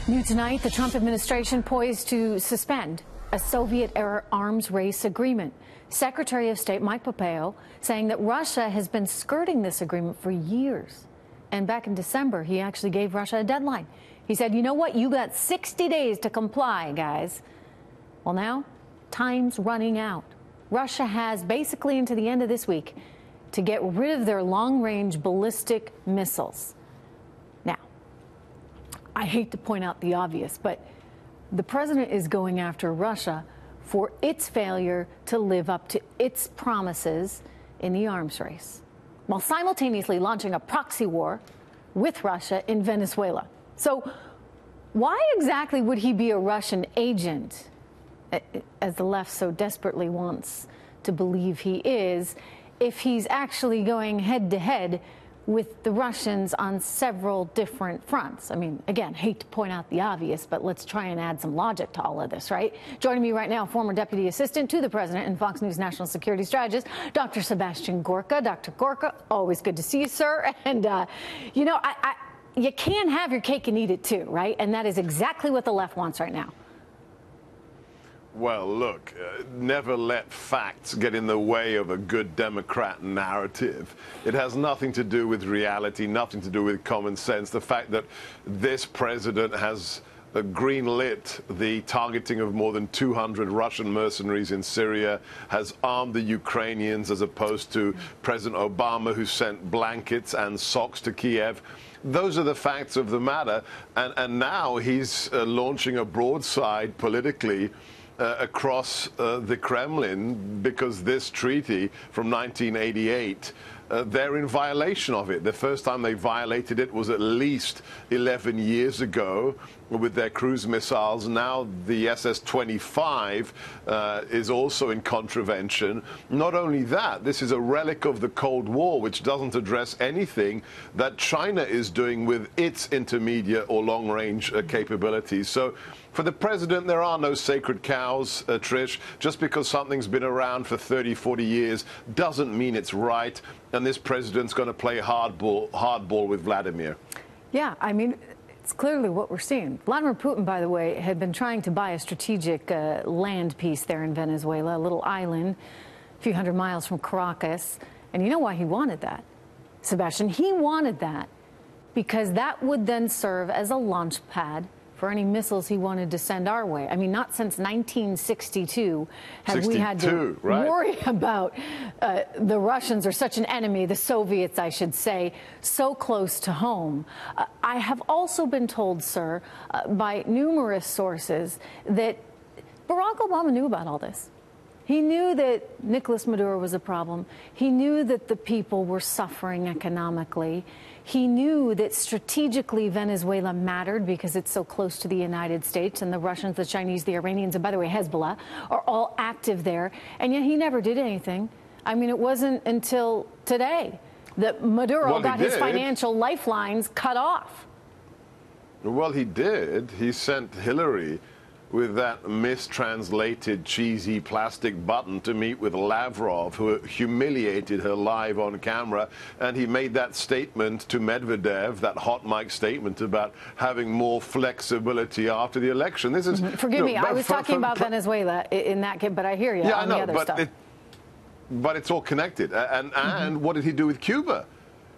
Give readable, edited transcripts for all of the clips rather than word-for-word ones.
New tonight, the Trump administration poised to suspend a Soviet-era arms race agreement. Secretary of State Mike Pompeo saying that Russia has been skirting this agreement for years. And back in December, he actually gave Russia a deadline. He said, you know what, you got 60 days to comply, guys. Well, now, time's running out. Russia has basically into the end of this week to get rid of their long-range ballistic missiles. Now, I hate to point out the obvious, but the president is going after Russia for its failure to live up to its promises in the arms race, while simultaneously launching a proxy war with Russia in Venezuela. So why exactly would he be a Russian agent, as the left so desperately wants to believe he is, if he's actually going head-to-head with the Russians on several different fronts? I mean, again, hate to point out the obvious, but let's try and add some logic to all of this, right? Joining me right now, former Deputy Assistant to the President and Fox News National Security Strategist, Dr. Sebastian Gorka. Dr. Gorka, always good to see you, sir. And, you know, you can't have your cake and eat it too, right? And that is exactly what the left wants right now. Well, look, never let facts get in the way of a good Democrat narrative. It has nothing to do with reality, nothing to do with common sense. The fact that this president has greenlit the targeting of more than 200 Russian mercenaries in Syria, has armed the Ukrainians as opposed to President Obama, who sent blankets and socks to Kiev. Those are the facts of the matter. And now he's launching a broadside politically across the Kremlin because this treaty from 1988, they're in violation of it. The first time they violated it was at least 11 years ago with their cruise missiles. Now the SS-25 is also in contravention. Not only that, this is a relic of the Cold War, which doesn't address anything that China is doing with its intermediate or long-range capabilities. So for the president, there are no sacred cows, Trish. Just because something's been around for 30, 40 years doesn't mean it's right. And this president's going to play hardball with Vladimir. Yeah, I mean, it's clearly what we're seeing. Vladimir Putin, by the way, had been trying to buy a strategic land piece there in Venezuela, a little island a few hundred miles from Caracas. And you know why he wanted that, Sebastian? He wanted that because that would then serve as a launch pad for any missiles he wanted to send our way. I mean, not since 1962 have we had to worry about the Russians, or such an enemy, the Soviets, I should say, so close to home. I have also been told, sir, by numerous sources that Barack Obama knew about all this. He knew that Nicolas Maduro was a problem. He knew that the people were suffering economically. He knew that strategically Venezuela mattered because it's so close to the United States, and the Russians, the Chinese, the Iranians, and by the way, Hezbollah, are all active there. And yet he never did anything. I mean, it wasn't until today that Maduro got his financial lifelines cut off. Well, he did. He sent Hillary with that mistranslated cheesy plastic button to meet with Lavrov, who humiliated her live on camera. And he made that statement to Medvedev, that hot mic statement about having more flexibility after the election. This is forgive me, I was talking about Venezuela in that case, but I hear you on the other stuff. But it's all connected. And what did he do with Cuba?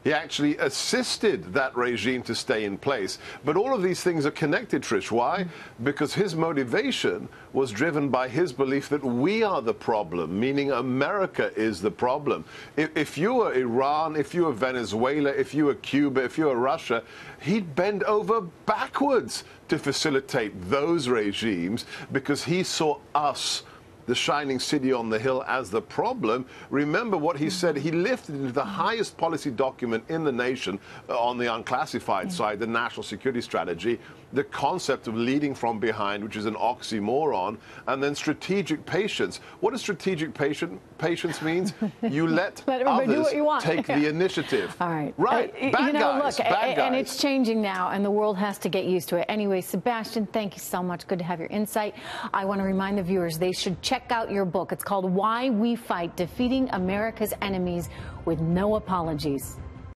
He actually assisted that regime to stay in place. But all of these things are connected, Trish. Why? Because his motivation was driven by his belief that we are the problem, meaning America is the problem. If you were Iran, if you were Venezuela, if you were Cuba, if you were Russia, he'd bend over backwards to facilitate those regimes because he saw us, the shining city on the hill, as the problem. Remember what he said. He lifted into the highest policy document in the nation on the unclassified side, the national security strategy, the concept of leading from behind, which is an oxymoron, and then strategic patience. What does strategic patience means? You let others take the initiative. All right. Right. Bad guys. And it's changing now, and the world has to get used to it. Anyway, Sebastian, thank you so much. Good to have your insight. I want to remind the viewers they should check out your book. It's called Why We Fight: Defeating America's Enemies with No Apologies.